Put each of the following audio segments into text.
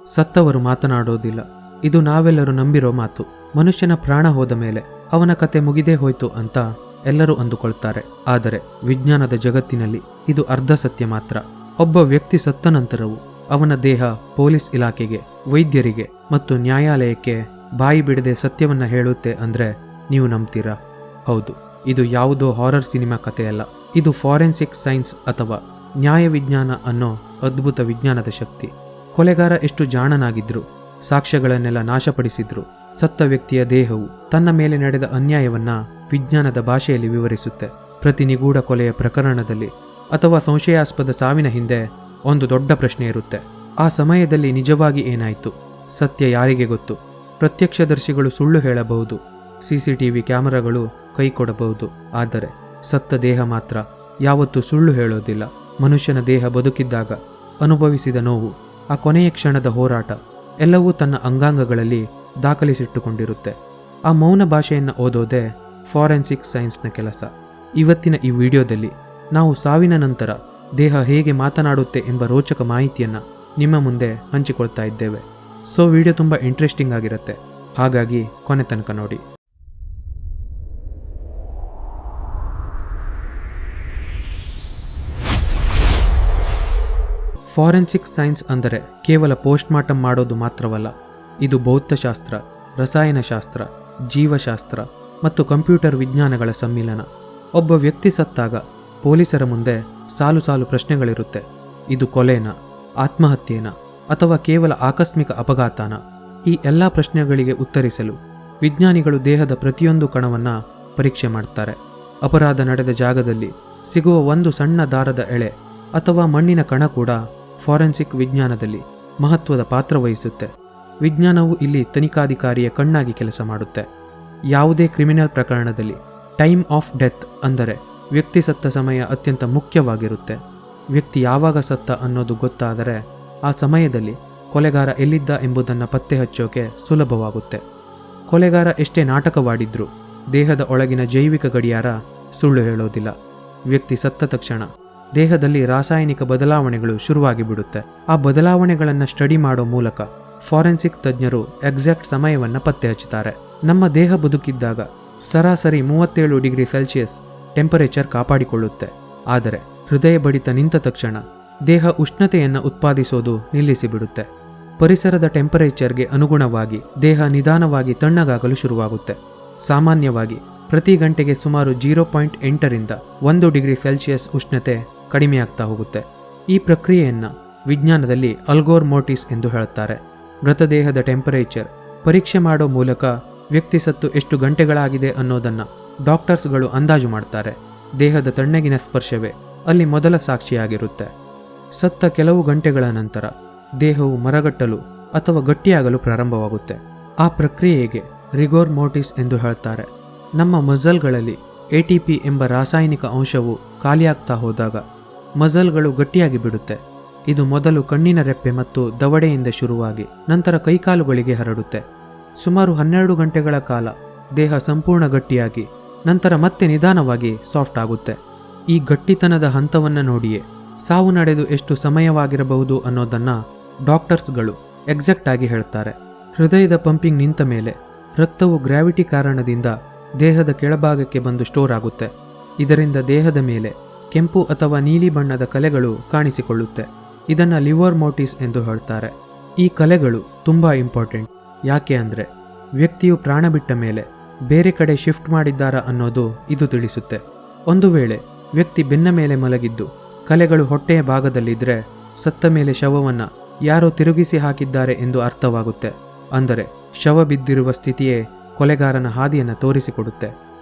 ಸತ್ತವರು ಮಾತನಾಡೋದಿಲ್ಲ. ಇದು ನಾವೆಲ್ಲರೂ ನಂಬಿರೋ ಮಾತು. ಮನುಷ್ಯನ ಪ್ರಾಣ ಹೋದ ಮೇಲೆ ಅವನ ಕತೆ ಮುಗಿದೇ ಹೋಯ್ತು ಅಂತ ಎಲ್ಲರೂ ಅಂದುಕೊಳ್ತಾರೆ. ಆದರೆ ವಿಜ್ಞಾನದ ಜಗತ್ತಿನಲ್ಲಿ ಇದು ಅರ್ಧ ಸತ್ಯ ಮಾತ್ರ. ಒಬ್ಬ ವ್ಯಕ್ತಿ ಸತ್ತ ನಂತರವೂ ಅವನ ದೇಹ ಪೊಲೀಸ್ ಇಲಾಖೆಗೆ, ವೈದ್ಯರಿಗೆ ಮತ್ತು ನ್ಯಾಯಾಲಯಕ್ಕೆ ಬಾಯಿ ಬಿಡದೆ ಸತ್ಯವನ್ನ ಹೇಳುತ್ತೆ ಅಂದ್ರೆ ನೀವು ನಂಬ್ತೀರಾ? ಹೌದು, ಇದು ಯಾವುದೋ ಹಾರರ್ ಸಿನಿಮಾ ಕಥೆಯಲ್ಲ. ಇದು ಫಾರೆನ್ಸಿಕ್ ಸೈನ್ಸ್ ಅಥವಾ ನ್ಯಾಯವಿಜ್ಞಾನ ಅನ್ನೋ ಅದ್ಭುತ ವಿಜ್ಞಾನದ ಶಕ್ತಿ. ಕೊಲೆಗಾರ ಎಷ್ಟು ಜಾಣನಾಗಿದ್ರು, ಸಾಕ್ಷ್ಯಗಳನ್ನೆಲ್ಲ ನಾಶಪಡಿಸಿದ್ರು, ಸತ್ತ ವ್ಯಕ್ತಿಯ ದೇಹವು ತನ್ನ ಮೇಲೆ ನಡೆದ ಅನ್ಯಾಯವನ್ನ ವಿಜ್ಞಾನದ ಭಾಷೆಯಲ್ಲಿ ವಿವರಿಸುತ್ತೆ. ಪ್ರತಿ ನಿಗೂಢ ಕೊಲೆಯ ಪ್ರಕರಣದಲ್ಲಿ ಅಥವಾ ಸಂಶಯಾಸ್ಪದ ಸಾವಿನ ಹಿಂದೆ ಒಂದು ದೊಡ್ಡ ಪ್ರಶ್ನೆ ಇರುತ್ತೆ. ಆ ಸಮಯದಲ್ಲಿ ನಿಜವಾಗಿ ಏನಾಯಿತು? ಸತ್ಯ ಯಾರಿಗೆ ಗೊತ್ತು? ಪ್ರತ್ಯಕ್ಷದರ್ಶಿಗಳು ಸುಳ್ಳು ಹೇಳಬಹುದು, CCTV ಕ್ಯಾಮೆರಾಗಳು ಕೈ ಕೊಡಬಹುದು, ಆದರೆ ಸತ್ತ ದೇಹ ಮಾತ್ರ ಯಾವತ್ತೂ ಸುಳ್ಳು ಹೇಳೋದಿಲ್ಲ. ಮನುಷ್ಯನ ದೇಹ ಬದುಕಿದ್ದಾಗ ಅನುಭವಿಸಿದ ನೋವು, ಆ ಕೊನೆಯ ಕ್ಷಣದ ಹೋರಾಟ ಎಲ್ಲವೂ ತನ್ನ ಅಂಗಾಂಗಗಳಲ್ಲಿ ದಾಖಲಿಸಿಟ್ಟುಕೊಂಡಿರುತ್ತೆ. ಆ ಮೌನ ಭಾಷೆಯನ್ನು ಓದೋದೇ ಫಾರೆನ್ಸಿಕ್ ಸೈನ್ಸ್ನ ಕೆಲಸ. ಇವತ್ತಿನ ಈ ವಿಡಿಯೋದಲ್ಲಿ ನಾವು ಸಾವಿನ ನಂತರ ದೇಹ ಹೇಗೆ ಮಾತನಾಡುತ್ತೆ ಎಂಬ ರೋಚಕ ಮಾಹಿತಿಯನ್ನು ನಿಮ್ಮ ಮುಂದೆ ಹಂಚಿಕೊಳ್ತಾ ಇದ್ದೇವೆ. ಸೊ ವಿಡಿಯೋ ತುಂಬ ಇಂಟ್ರೆಸ್ಟಿಂಗ್ ಆಗಿರುತ್ತೆ, ಹಾಗಾಗಿ ಕೊನೆ ತನಕ ನೋಡಿ. ಫಾರೆನ್ಸಿಕ್ ಸೈನ್ಸ್ ಅಂದರೆ ಕೇವಲ ಪೋಸ್ಟ್ಮಾರ್ಟಮ್ ಮಾಡೋದು ಮಾತ್ರವಲ್ಲ. ಇದು ಭೌತಶಾಸ್ತ್ರ, ರಸಾಯನಶಾಸ್ತ್ರ, ಜೀವಶಾಸ್ತ್ರ ಮತ್ತು ಕಂಪ್ಯೂಟರ್ ವಿಜ್ಞಾನಗಳ ಸಮ್ಮಿಲನ. ಒಬ್ಬ ವ್ಯಕ್ತಿ ಸತ್ತಾಗ ಪೊಲೀಸರ ಮುಂದೆ ಸಾಲು ಸಾಲು ಪ್ರಶ್ನೆಗಳಿರುತ್ತೆ. ಇದು ಕೊಲೆನಾ, ಆತ್ಮಹತ್ಯೆನಾ ಅಥವಾ ಕೇವಲ ಆಕಸ್ಮಿಕ ಅಪಘಾತನ? ಈ ಎಲ್ಲ ಪ್ರಶ್ನೆಗಳಿಗೆ ಉತ್ತರಿಸಲು ವಿಜ್ಞಾನಿಗಳು ದೇಹದ ಪ್ರತಿಯೊಂದು ಕಣವನ್ನು ಪರೀಕ್ಷೆ ಮಾಡ್ತಾರೆ. ಅಪರಾಧ ನಡೆದ ಜಾಗದಲ್ಲಿ ಸಿಗುವ ಒಂದು ಸಣ್ಣ ದಾರದ ಎಳೆ ಅಥವಾ ಮಣ್ಣಿನ ಕಣ ಕೂಡ ಫಾರೆನ್ಸಿಕ್ ವಿಜ್ಞಾನದಲ್ಲಿ ಮಹತ್ವದ ಪಾತ್ರ ವಹಿಸುತ್ತೆ. ವಿಜ್ಞಾನವು ಇಲ್ಲಿ ತನಿಖಾಧಿಕಾರಿಯ ಕಣ್ಣಾಗಿ ಕೆಲಸ ಮಾಡುತ್ತೆ. ಯಾವುದೇ ಕ್ರಿಮಿನಲ್ ಪ್ರಕರಣದಲ್ಲಿ ಟೈಮ್ ಆಫ್ ಡೆತ್ ಅಂದರೆ ವ್ಯಕ್ತಿ ಸತ್ತ ಸಮಯ ಅತ್ಯಂತ ಮುಖ್ಯವಾಗಿರುತ್ತೆ. ವ್ಯಕ್ತಿ ಯಾವಾಗ ಸತ್ತ ಅನ್ನೋದು ಗೊತ್ತಾದರೆ ಆ ಸಮಯದಲ್ಲಿ ಕೊಲೆಗಾರ ಎಲ್ಲಿದ್ದ ಎಂಬುದನ್ನು ಪತ್ತೆ ಹಚ್ಚೋಕೆ ಸುಲಭವಾಗುತ್ತೆ. ಕೊಲೆಗಾರ ಎಷ್ಟೇ ನಾಟಕವಾಡಿದ್ರೂ ದೇಹದ ಒಳಗಿನ ಜೈವಿಕ ಗಡಿಯಾರ ಸುಳ್ಳು ಹೇಳೋದಿಲ್ಲ. ವ್ಯಕ್ತಿ ಸತ್ತ ತಕ್ಷಣ ದೇಹದಲ್ಲಿ ರಾಸಾಯನಿಕ ಬದಲಾವಣೆಗಳು ಶುರುವಾಗಿ ಬಿಡುತ್ತೆ. ಆ ಬದಲಾವಣೆಗಳನ್ನು ಸ್ಟಡಿ ಮಾಡೋ ಮೂಲಕ ಫಾರೆನ್ಸಿಕ್ ತಜ್ಞರು ಎಕ್ಸಾಕ್ಟ್ ಸಮಯವನ್ನು ಪತ್ತೆ ಹಚ್ಚುತ್ತಾರೆ. ನಮ್ಮ ದೇಹ ಬದುಕಿದ್ದಾಗ ಸರಾಸರಿ 37 ಡಿಗ್ರಿ ಸೆಲ್ಸಿಯಸ್ ಟೆಂಪರೇಚರ್ ಕಾಪಾಡಿಕೊಳ್ಳುತ್ತೆ. ಆದರೆ ಹೃದಯ ಬಡಿತ ನಿಂತ ತಕ್ಷಣ ದೇಹ ಉಷ್ಣತೆಯನ್ನು ಉತ್ಪಾದಿಸೋದು ನಿಲ್ಲಿಸಿಬಿಡುತ್ತೆ. ಪರಿಸರದ ಟೆಂಪರೇಚರ್ಗೆ ಅನುಗುಣವಾಗಿ ದೇಹ ನಿಧಾನವಾಗಿ ತಣ್ಣಗಾಗಲು ಶುರುವಾಗುತ್ತೆ. ಸಾಮಾನ್ಯವಾಗಿ ಪ್ರತಿ ಗಂಟೆಗೆ ಸುಮಾರು 0.8ರಿಂದ 1 ಡಿಗ್ರಿ ಸೆಲ್ಸಿಯಸ್ ಉಷ್ಣತೆ ಕಡಿಮೆಯಾಗ್ತಾ ಹೋಗುತ್ತೆ. ಈ ಪ್ರಕ್ರಿಯೆಯನ್ನು ವಿಜ್ಞಾನದಲ್ಲಿ ಅಲ್ಗೋರ್ ಮೋರ್ಟಿಸ್ ಎಂದು ಹೇಳುತ್ತಾರೆ. ಮೃತದೇಹದ ಟೆಂಪರೇಚರ್ ಪರೀಕ್ಷೆ ಮಾಡೋ ಮೂಲಕ ವ್ಯಕ್ತಿ ಸತ್ತು ಎಷ್ಟು ಗಂಟೆಗಳಾಗಿದೆ ಅನ್ನೋದನ್ನು ಡಾಕ್ಟರ್ಸ್ಗಳು ಅಂದಾಜು ಮಾಡ್ತಾರೆ. ದೇಹದ ತಣ್ಣಗಿನ ಸ್ಪರ್ಶವೇ ಅಲ್ಲಿ ಮೊದಲ ಸಾಕ್ಷಿಯಾಗಿರುತ್ತೆ. ಸತ್ತ ಕೆಲವು ಗಂಟೆಗಳ ನಂತರ ದೇಹವು ಮರಗಟ್ಟಲು ಅಥವಾ ಗಟ್ಟಿಯಾಗಲು ಪ್ರಾರಂಭವಾಗುತ್ತೆ. ಆ ಪ್ರಕ್ರಿಯೆಗೆ ರಿಗೋರ್ ಮೋರ್ಟಿಸ್ ಎಂದು ಹೇಳುತ್ತಾರೆ. ನಮ್ಮ ಮಜಲ್ಗಳಲ್ಲಿ ATP ಎಂಬ ರಾಸಾಯನಿಕ ಅಂಶವು ಖಾಲಿಯಾಗ್ತಾ ಹೋದಾಗ ಮಜಲ್ಗಳು ಗಟ್ಟಿಯಾಗಿ ಬಿಡುತ್ತೆ. ಇದು ಮೊದಲು ಕಣ್ಣಿನ ರೆಪ್ಪೆ ಮತ್ತು ದವಡೆಯಿಂದ ಶುರುವಾಗಿ ನಂತರ ಕೈಕಾಲುಗಳಿಗೆ ಹರಡುತ್ತೆ. ಸುಮಾರು 12 ಗಂಟೆಗಳ ಕಾಲ ದೇಹ ಸಂಪೂರ್ಣ ಗಟ್ಟಿಯಾಗಿ ನಂತರ ಮತ್ತೆ ನಿಧಾನವಾಗಿ ಸಾಫ್ಟ್ ಆಗುತ್ತೆ. ಈ ಗಟ್ಟಿತನದ ಹಂತವನ್ನು ನೋಡಿಯೇ ಸಾವು ನಡೆದು ಎಷ್ಟು ಸಮಯವಾಗಿರಬಹುದು ಅನ್ನೋದನ್ನು ಡಾಕ್ಟರ್ಸ್ಗಳು ಎಕ್ಸಾಕ್ಟ್ ಆಗಿ ಹೇಳ್ತಾರೆ. ಹೃದಯದ ಪಂಪಿಂಗ್ ನಿಂತ ಮೇಲೆ ರಕ್ತವು ಗ್ರಾವಿಟಿ ಕಾರಣದಿಂದ ದೇಹದ ಕೆಳಭಾಗಕ್ಕೆ ಬಂದು ಸ್ಟೋರ್ ಆಗುತ್ತೆ. ಇದರಿಂದ ದೇಹದ ಮೇಲೆ ಕೆಂಪು ಅಥವಾ ನೀಲಿ ಬಣ್ಣದ ಕಲೆಗಳು ಕಾಣಿಸಿಕೊಳ್ಳುತ್ತೆ. ಇದನ್ನು ಲಿವರ್ ಮೋರ್ಟಿಸ್ ಎಂದು ಹೇಳ್ತಾರೆ. ಈ ಕಲೆಗಳು ತುಂಬ ಇಂಪಾರ್ಟೆಂಟ್. ಯಾಕೆ ಅಂದರೆ ವ್ಯಕ್ತಿಯು ಪ್ರಾಣ ಬಿಟ್ಟ ಮೇಲೆ ಬೇರೆ ಕಡೆ ಶಿಫ್ಟ್ ಮಾಡಿದ್ದಾರಾ ಅನ್ನೋದು ಇದು ತಿಳಿಸುತ್ತೆ. ಒಂದು ವೇಳೆ ವ್ಯಕ್ತಿ ಬೆನ್ನ ಮೇಲೆ ಮಲಗಿದ್ದು ಕಲೆಗಳು ಹೊಟ್ಟೆಯ ಭಾಗದಲ್ಲಿದ್ದರೆ ಸತ್ತ ಮೇಲೆ ಶವವನ್ನು ಯಾರೋ ತಿರುಗಿಸಿ ಹಾಕಿದ್ದಾರೆ ಎಂದು ಅರ್ಥವಾಗುತ್ತೆ. ಅಂದರೆ ಶವ ಬಿದ್ದಿರುವ ಸ್ಥಿತಿಯೇ ಕೊಲೆಗಾರನ ಹಾದಿಯನ್ನು ತೋರಿಸಿಕೊಡುತ್ತೆ.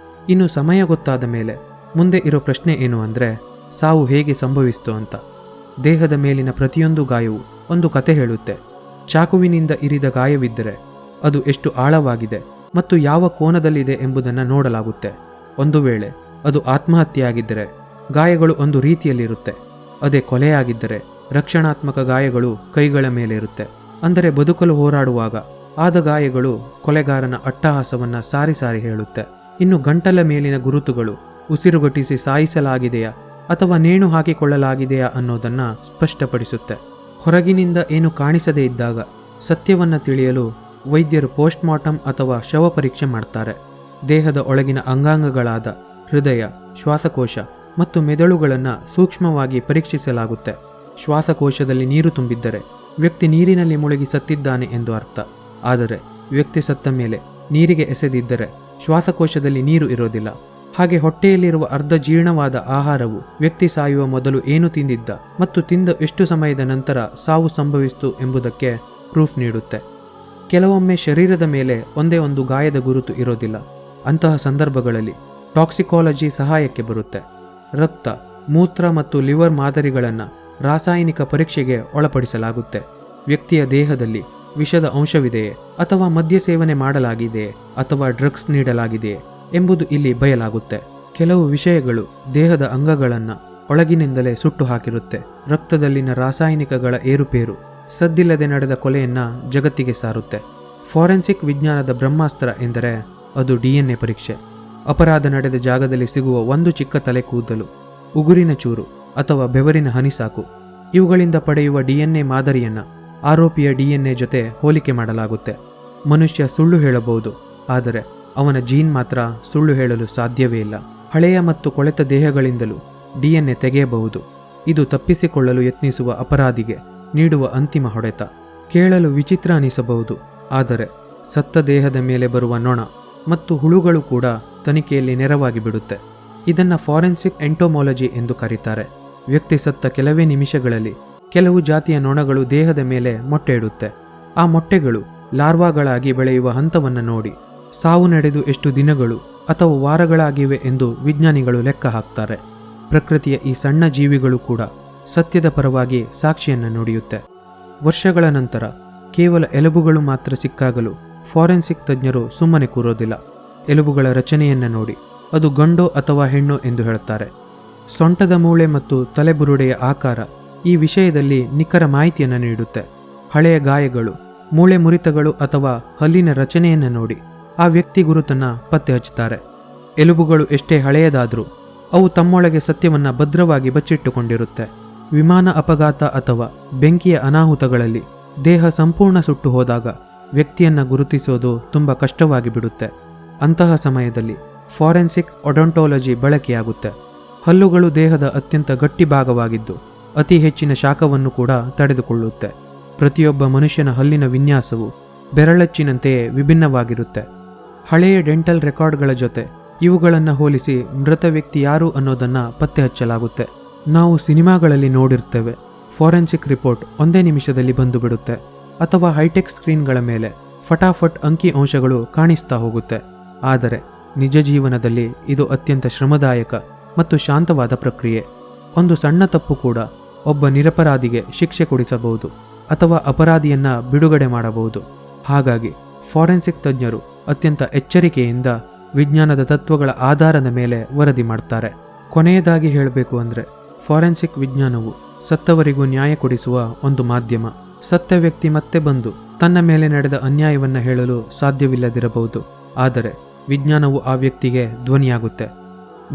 ಇನ್ನು ಸಮಯ ಗೊತ್ತಾದ ಮೇಲೆ ಮುಂದೆ ಇರೋ ಪ್ರಶ್ನೆ ಏನು ಅಂದರೆ ಸಾವು ಹೇಗೆ ಸಂಭವಿಸಿತು ಅಂತ. ದೇಹದ ಮೇಲಿನ ಪ್ರತಿಯೊಂದು ಗಾಯವು ಒಂದು ಕತೆ ಹೇಳುತ್ತೆ. ಚಾಕುವಿನಿಂದ ಇರಿದ ಗಾಯವಿದ್ದರೆ ಅದು ಎಷ್ಟು ಆಳವಾಗಿದೆ ಮತ್ತು ಯಾವ ಕೋನದಲ್ಲಿದೆ ಎಂಬುದನ್ನು ನೋಡಲಾಗುತ್ತೆ. ಒಂದು ವೇಳೆ ಅದು ಆತ್ಮಹತ್ಯೆಯಾಗಿದ್ದರೆ ಗಾಯಗಳು ಒಂದು ರೀತಿಯಲ್ಲಿರುತ್ತೆ. ಅದೇ ಕೊಲೆಯಾಗಿದ್ದರೆ ರಕ್ಷಣಾತ್ಮಕ ಗಾಯಗಳು ಕೈಗಳ ಮೇಲೆ ಇರುತ್ತೆ. ಅಂದರೆ ಬದುಕಲು ಹೋರಾಡುವಾಗ ಆದ ಗಾಯಗಳು ಕೊಲೆಗಾರನ ಅಟ್ಟಹಾಸವನ್ನು ಸಾರಿ ಸಾರಿ ಹೇಳುತ್ತೆ. ಇನ್ನು ಗಂಟಲ ಮೇಲಿನ ಗುರುತುಗಳು ಉಸಿರುಗಟ್ಟಿಸಿ ಸಾಯಿಸಲಾಗಿದೆಯಾ ಅಥವಾ ನೇಣು ಹಾಕಿಕೊಳ್ಳಲಾಗಿದೆಯಾ ಅನ್ನೋದನ್ನು ಸ್ಪಷ್ಟಪಡಿಸುತ್ತೆ. ಹೊರಗಿನಿಂದ ಏನು ಕಾಣಿಸದೇ ಇದ್ದಾಗ ಸತ್ಯವನ್ನು ತಿಳಿಯಲು ವೈದ್ಯರು ಪೋಸ್ಟ್ಮಾರ್ಟಮ್ ಅಥವಾ ಶವ ಪರೀಕ್ಷೆ ಮಾಡ್ತಾರೆ. ದೇಹದ ಒಳಗಿನ ಅಂಗಾಂಗಗಳಾದ ಹೃದಯ, ಶ್ವಾಸಕೋಶ ಮತ್ತು ಮೆದುಳುಗಳನ್ನು ಸೂಕ್ಷ್ಮವಾಗಿ ಪರೀಕ್ಷಿಸಲಾಗುತ್ತೆ. ಶ್ವಾಸಕೋಶದಲ್ಲಿ ನೀರು ತುಂಬಿದ್ದರೆ ವ್ಯಕ್ತಿ ನೀರಿನಲ್ಲಿ ಮುಳುಗಿ ಸತ್ತಿದ್ದಾನೆ ಎಂದು ಅರ್ಥ. ಆದರೆ ವ್ಯಕ್ತಿ ಸತ್ತ ಮೇಲೆ ನೀರಿಗೆ ಎಸೆದಿದ್ದರೆ ಶ್ವಾಸಕೋಶದಲ್ಲಿ ನೀರು ಇರೋದಿಲ್ಲ. ಹಾಗೆ ಹೊಟ್ಟೆಯಲ್ಲಿರುವ ಅರ್ಧ ಜೀರ್ಣವಾದ ಆಹಾರವು ವ್ಯಕ್ತಿ ಸಾಯುವ ಮೊದಲು ಏನು ತಿಂದಿದ್ದ ಮತ್ತು ತಿಂದ ಎಷ್ಟು ಸಮಯದ ನಂತರ ಸಾವು ಸಂಭವಿಸಿತು ಎಂಬುದಕ್ಕೆ ಪ್ರೂಫ್ ನೀಡುತ್ತೆ. ಕೆಲವೊಮ್ಮೆ ಶರೀರದ ಮೇಲೆ ಒಂದೇ ಒಂದು ಗಾಯದ ಗುರುತು ಇರೋದಿಲ್ಲ. ಅಂತಹ ಸಂದರ್ಭಗಳಲ್ಲಿ ಟಾಕ್ಸಿಕಾಲಜಿ ಸಹಾಯಕ್ಕೆ ಬರುತ್ತೆ. ರಕ್ತ, ಮೂತ್ರ ಮತ್ತು ಲಿವರ್ ಮಾದರಿಗಳನ್ನು ರಾಸಾಯನಿಕ ಪರೀಕ್ಷೆಗೆ ಒಳಪಡಿಸಲಾಗುತ್ತೆ. ವ್ಯಕ್ತಿಯ ದೇಹದಲ್ಲಿ ವಿಷದ ಅಂಶವಿದೆಯೇ ಅಥವಾ ಮದ್ಯ ಸೇವನೆ ಮಾಡಲಾಗಿದೆಯೇ ಅಥವಾ ಡ್ರಗ್ಸ್ ನೀಡಲಾಗಿದೆಯೇ ಎಂಬುದು ಇಲ್ಲಿ ಬಯಲಾಗುತ್ತೆ. ಕೆಲವು ವಿಷಯಗಳು ದೇಹದ ಅಂಗಗಳನ್ನು ಒಳಗಿನಿಂದಲೇ ಸುಟ್ಟು ಹಾಕಿರುತ್ತೆ. ರಕ್ತದಲ್ಲಿನ ರಾಸಾಯನಿಕಗಳ ಏರುಪೇರು ಸದ್ದಿಲ್ಲದೆ ನಡೆದ ಕೊಲೆಯನ್ನ ಜಗತ್ತಿಗೆ ಸಾರುತ್ತೆ. ಫಾರೆನ್ಸಿಕ್ ವಿಜ್ಞಾನದ ಬ್ರಹ್ಮಾಸ್ತ್ರ ಎಂದರೆ ಅದು DNA ಪರೀಕ್ಷೆ. ಅಪರಾಧ ನಡೆದ ಜಾಗದಲ್ಲಿ ಸಿಗುವ ಒಂದು ಚಿಕ್ಕ ತಲೆ ಕೂದಲು, ಉಗುರಿನ ಚೂರು ಅಥವಾ ಬೆವರಿನ ಹನಿ ಸಾಕು. ಇವುಗಳಿಂದ ಪಡೆಯುವ DNA ಮಾದರಿಯನ್ನ ಆರೋಪಿಯ DNA ಜೊತೆ ಹೋಲಿಕೆ ಮಾಡಲಾಗುತ್ತೆ. ಮನುಷ್ಯ ಸುಳ್ಳು ಹೇಳಬಹುದು, ಆದರೆ ಅವನ ಜೀನ್ ಮಾತ್ರ ಸುಳ್ಳು ಹೇಳಲು ಸಾಧ್ಯವೇ ಇಲ್ಲ. ಹಳೆಯ ಮತ್ತು ಕೊಳೆತ ದೇಹಗಳಿಂದಲೂ DNA ತೆಗೆಯಬಹುದು. ಇದು ತಪ್ಪಿಸಿಕೊಳ್ಳಲು ಯತ್ನಿಸುವ ಅಪರಾಧಿಗೆ ನೀಡುವ ಅಂತಿಮ ಹೊಡೆತ. ಕೇಳಲು ವಿಚಿತ್ರ ಅನಿಸಬಹುದು, ಆದರೆ ಸತ್ತ ದೇಹದ ಮೇಲೆ ಬರುವ ನೊಣ ಮತ್ತು ಹುಳುಗಳು ಕೂಡ ತನಿಖೆಯಲ್ಲಿ ನೆರವಾಗಿ ಬಿಡುತ್ತೆ. ಇದನ್ನು ಫಾರೆನ್ಸಿಕ್ ಎಂಟೋಮಾಲಜಿ ಎಂದು ಕರೀತಾರೆ. ವ್ಯಕ್ತಿ ಸತ್ತ ಕೆಲವೇ ನಿಮಿಷಗಳಲ್ಲಿ ಕೆಲವು ಜಾತಿಯ ನೊಣಗಳು ದೇಹದ ಮೇಲೆ ಮೊಟ್ಟೆ ಇಡುತ್ತೆ. ಆ ಮೊಟ್ಟೆಗಳು ಲಾರ್ವಾಗಳಾಗಿ ಬೆಳೆಯುವ ಹಂತವನ್ನು ನೋಡಿ ಸಾವು ನಡೆದು ಎಷ್ಟು ದಿನಗಳು ಅಥವಾ ವಾರಗಳಾಗಿವೆ ಎಂದು ವಿಜ್ಞಾನಿಗಳು ಲೆಕ್ಕ ಹಾಕ್ತಾರೆ. ಪ್ರಕೃತಿಯ ಈ ಸಣ್ಣ ಜೀವಿಗಳು ಕೂಡ ಸತ್ಯದ ಪರವಾಗಿ ಸಾಕ್ಷಿಯನ್ನು ನುಡಿಯುತ್ತೆ. ವರ್ಷಗಳ ನಂತರ ಕೇವಲ ಎಲುಬುಗಳು ಮಾತ್ರ ಸಿಕ್ಕಾಗಲೂ ಫಾರೆನ್ಸಿಕ್ ತಜ್ಞರು ಸುಮ್ಮನೆ ಕೂರೋದಿಲ್ಲ. ಎಲುಬುಗಳ ರಚನೆಯನ್ನು ನೋಡಿ ಅದು ಗಂಡೋ ಅಥವಾ ಹೆಣ್ಣೋ ಎಂದು ಹೇಳುತ್ತಾರೆ. ಸೊಂಟದ ಮೂಳೆ ಮತ್ತು ತಲೆಬುರುಡೆಯ ಆಕಾರ ಈ ವಿಷಯದಲ್ಲಿ ನಿಖರ ಮಾಹಿತಿಯನ್ನು ನೀಡುತ್ತೆ. ಹಳೆಯ ಗಾಯಗಳು, ಮೂಳೆ ಮುರಿತಗಳು ಅಥವಾ ಹಲ್ಲಿನ ರಚನೆಯನ್ನು ನೋಡಿ ಆ ವ್ಯಕ್ತಿ ಗುರುತನ್ನು ಪತ್ತೆ ಹಚ್ಚುತ್ತಾರೆ. ಎಲುಬುಗಳು ಎಷ್ಟೇ ಹಳೆಯದಾದರೂ ಅವು ತಮ್ಮೊಳಗೆ ಸತ್ಯವನ್ನು ಭದ್ರವಾಗಿ ಬಚ್ಚಿಟ್ಟುಕೊಂಡಿರುತ್ತೆ. ವಿಮಾನ ಅಪಘಾತ ಅಥವಾ ಬೆಂಕಿಯ ಅನಾಹುತಗಳಲ್ಲಿ ದೇಹ ಸಂಪೂರ್ಣ ಸುಟ್ಟು ಹೋದಾಗ ವ್ಯಕ್ತಿಯನ್ನು ಗುರುತಿಸೋದು ತುಂಬ ಕಷ್ಟವಾಗಿ ಬಿಡುತ್ತೆ. ಅಂತಹ ಸಮಯದಲ್ಲಿ ಫಾರೆನ್ಸಿಕ್ ಒಡಾಂಟೋಲಜಿ ಬಳಕೆಯಾಗುತ್ತೆ. ಹಲ್ಲುಗಳು ದೇಹದ ಅತ್ಯಂತ ಗಟ್ಟಿ ಭಾಗವಾಗಿದ್ದು ಅತಿ ಹೆಚ್ಚಿನ ಶಾಖವನ್ನು ಕೂಡ ತಡೆದುಕೊಳ್ಳುತ್ತೆ. ಪ್ರತಿಯೊಬ್ಬ ಮನುಷ್ಯನ ಹಲ್ಲಿನ ವಿನ್ಯಾಸವು ಬೆರಳಚ್ಚಿನಂತೆಯೇ ವಿಭಿನ್ನವಾಗಿರುತ್ತೆ. ಹಳೆಯ ಡೆಂಟಲ್ ರೆಕಾರ್ಡ್ಗಳ ಜೊತೆ ಇವುಗಳನ್ನು ಹೋಲಿಸಿ ಮೃತ ವ್ಯಕ್ತಿ ಯಾರು ಅನ್ನೋದನ್ನು ಪತ್ತೆ ಹಚ್ಚಲಾಗುತ್ತೆ. ನಾವು ಸಿನಿಮಾಗಳಲ್ಲಿ ನೋಡಿರ್ತೇವೆ, ಫಾರೆನ್ಸಿಕ್ ರಿಪೋರ್ಟ್ ಒಂದೇ ನಿಮಿಷದಲ್ಲಿ ಬಂದು ಬಿಡುತ್ತೆ, ಅಥವಾ ಹೈಟೆಕ್ ಸ್ಕ್ರೀನ್ಗಳ ಮೇಲೆ ಫಟಾಫಟ್ ಅಂಕಿ ಅಂಶಗಳು ಕಾಣಿಸ್ತಾ ಹೋಗುತ್ತೆ. ಆದರೆ ನಿಜ ಜೀವನದಲ್ಲಿ ಇದು ಅತ್ಯಂತ ಶ್ರಮದಾಯಕ ಮತ್ತು ಶಾಂತವಾದ ಪ್ರಕ್ರಿಯೆ. ಒಂದು ಸಣ್ಣ ತಪ್ಪು ಕೂಡ ಒಬ್ಬ ನಿರಪರಾಧಿಗೆ ಶಿಕ್ಷೆ ಕೊಡಿಸಬಹುದು ಅಥವಾ ಅಪರಾಧಿಯನ್ನ ಬಿಡುಗಡೆ ಮಾಡಬಹುದು. ಹಾಗಾಗಿ ಫಾರೆನ್ಸಿಕ್ ತಜ್ಞರು ಅತ್ಯಂತ ಎಚ್ಚರಿಕೆಯಿಂದ ವಿಜ್ಞಾನದ ತತ್ವಗಳ ಆಧಾರದ ಮೇಲೆ ವರದಿ ಮಾಡ್ತಾರೆ. ಕೊನೆಯದಾಗಿ ಹೇಳಬೇಕು ಅಂದರೆ, ಫಾರೆನ್ಸಿಕ್ ವಿಜ್ಞಾನವು ಸತ್ತವರಿಗೂ ನ್ಯಾಯ ಕೊಡಿಸುವ ಒಂದು ಮಾಧ್ಯಮ. ಸತ್ತ ವ್ಯಕ್ತಿ ಮತ್ತೆ ಬಂದು ತನ್ನ ಮೇಲೆ ನಡೆದ ಅನ್ಯಾಯವನ್ನು ಹೇಳಲು ಸಾಧ್ಯವಿಲ್ಲದಿರಬಹುದು, ಆದರೆ ವಿಜ್ಞಾನವು ಆ ವ್ಯಕ್ತಿಗೆ ಧ್ವನಿಯಾಗುತ್ತೆ.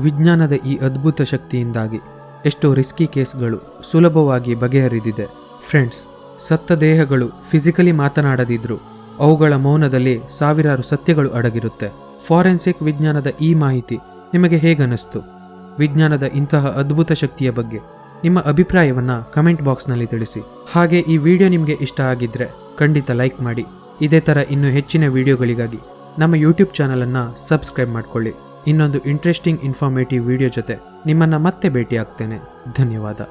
ವಿಜ್ಞಾನದ ಈ ಅದ್ಭುತ ಶಕ್ತಿಯಿಂದಾಗಿ ಎಷ್ಟೋ ರಿಸ್ಕಿ ಕೇಸ್ಗಳು ಸುಲಭವಾಗಿ ಬಗೆಹರಿದಿದೆ. ಫ್ರೆಂಡ್ಸ್, ಸತ್ತ ದೇಹಗಳು ಫಿಸಿಕಲಿ ಮಾತನಾಡದಿದ್ರು ಅವುಗಳ ಮೌನದಲ್ಲಿ ಸಾವಿರಾರು ಸತ್ಯಗಳು ಅಡಗಿರುತ್ತೆ. ಫಾರೆನ್ಸಿಕ್ ವಿಜ್ಞಾನದ ಈ ಮಾಹಿತಿ ನಿಮಗೆ ಹೇಗನ್ನಿಸ್ತು? ವಿಜ್ಞಾನದ ಇಂತಹ ಅದ್ಭುತ ಶಕ್ತಿಯ ಬಗ್ಗೆ ನಿಮ್ಮ ಅಭಿಪ್ರಾಯವನ್ನು ಕಮೆಂಟ್ ಬಾಕ್ಸ್ನಲ್ಲಿ ತಿಳಿಸಿ. ಹಾಗೆ ಈ ವಿಡಿಯೋ ನಿಮಗೆ ಇಷ್ಟ ಆಗಿದ್ರೆ ಖಂಡಿತ ಲೈಕ್ ಮಾಡಿ. ಇದೇ ಥರ ಇನ್ನೂ ಹೆಚ್ಚಿನ ವಿಡಿಯೋಗಳಿಗಾಗಿ ನಮ್ಮ ಯೂಟ್ಯೂಬ್ ಚಾನಲನ್ನು ಸಬ್ಸ್ಕ್ರೈಬ್ ಮಾಡಿಕೊಳ್ಳಿ. ಇನ್ನೊಂದು ಇಂಟ್ರೆಸ್ಟಿಂಗ್ ಇನ್ಫಾರ್ಮೇಟಿವ್ ವಿಡಿಯೋ ಜೊತೆ ನಿಮ್ಮನ್ನು ಮತ್ತೆ ಭೇಟಿ ಆಗ್ತೇನೆ. ಧನ್ಯವಾದ.